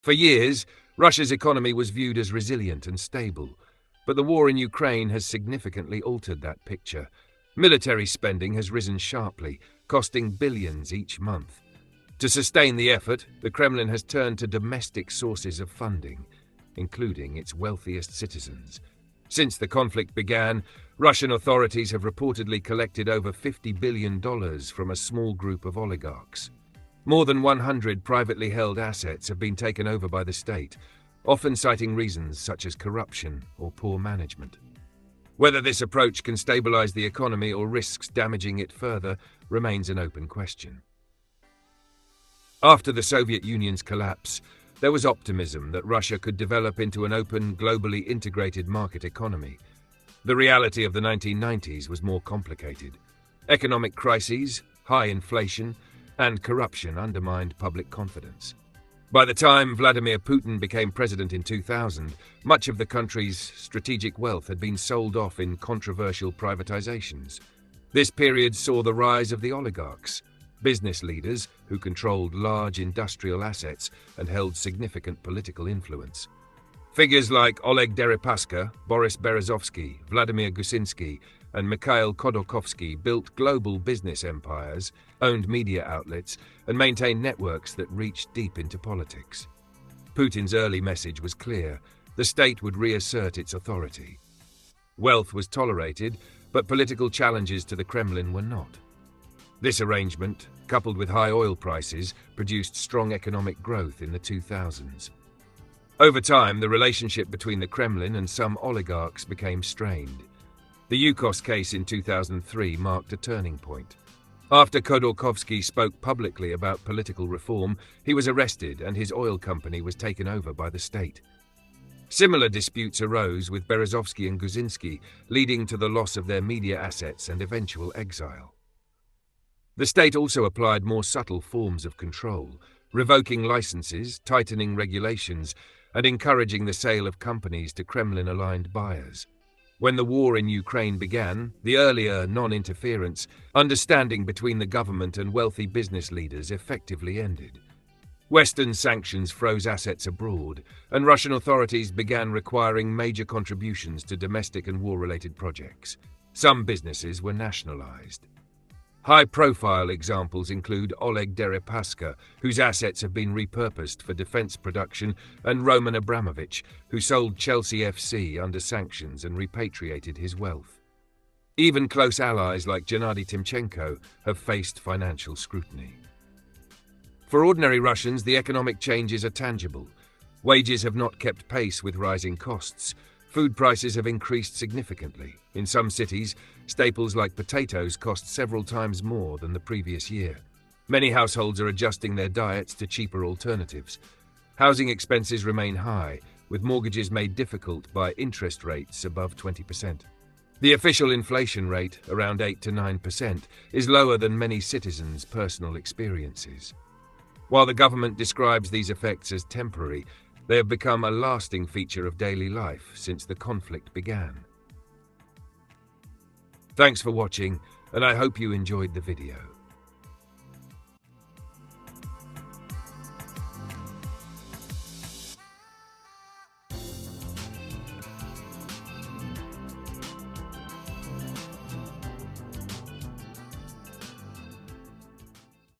For years, Russia's economy was viewed as resilient and stable, but the war in Ukraine has significantly altered that picture. Military spending has risen sharply, costing billions each month. To sustain the effort, the Kremlin has turned to domestic sources of funding, including its wealthiest citizens. Since the conflict began, Russian authorities have reportedly collected over $50 billion from a small group of oligarchs. More than 100 privately held assets have been taken over by the state, often citing reasons such as corruption or poor management. Whether this approach can stabilize the economy or risks damaging it further remains an open question. After the Soviet Union's collapse, there was optimism that Russia could develop into an open, globally integrated market economy. The reality of the 1990s was more complicated. Economic crises, high inflation, and corruption undermined public confidence. By the time Vladimir Putin became president in 2000, much of the country's strategic wealth had been sold off in controversial privatizations. This period saw the rise of the oligarchs, business leaders who controlled large industrial assets and held significant political influence. Figures like Oleg Deripaska, Boris Berezovsky, Vladimir Gusinsky, and Mikhail Khodorkovsky built global business empires, owned media outlets, and maintained networks that reached deep into politics. Putin's early message was clear: the state would reassert its authority. Wealth was tolerated, but political challenges to the Kremlin were not. This arrangement, coupled with high oil prices, produced strong economic growth in the 2000s. Over time, the relationship between the Kremlin and some oligarchs became strained. The Yukos case in 2003 marked a turning point. After Khodorkovsky spoke publicly about political reform, he was arrested and his oil company was taken over by the state. Similar disputes arose with Berezovsky and Gusinsky, leading to the loss of their media assets and eventual exile. The state also applied more subtle forms of control, revoking licenses, tightening regulations, and encouraging the sale of companies to Kremlin-aligned buyers. When the war in Ukraine began, the earlier non-interference, understanding between the government and wealthy business leaders effectively ended. Western sanctions froze assets abroad, and Russian authorities began requiring major contributions to domestic and war-related projects. Some businesses were nationalized. High-profile examples include Oleg Deripaska, whose assets have been repurposed for defense production, and Roman Abramovich, who sold Chelsea FC under sanctions and repatriated his wealth. Even close allies like Gennady Timchenko have faced financial scrutiny. For ordinary Russians, the economic changes are tangible. Wages have not kept pace with rising costs. Food prices have increased significantly. In some cities, staples like potatoes cost several times more than the previous year. Many households are adjusting their diets to cheaper alternatives. Housing expenses remain high, with mortgages made difficult by interest rates above 20%. The official inflation rate, around 8 to 9%, is lower than many citizens' personal experiences. While the government describes these effects as temporary, they have become a lasting feature of daily life since the conflict began. Thanks for watching, and I hope you enjoyed the video.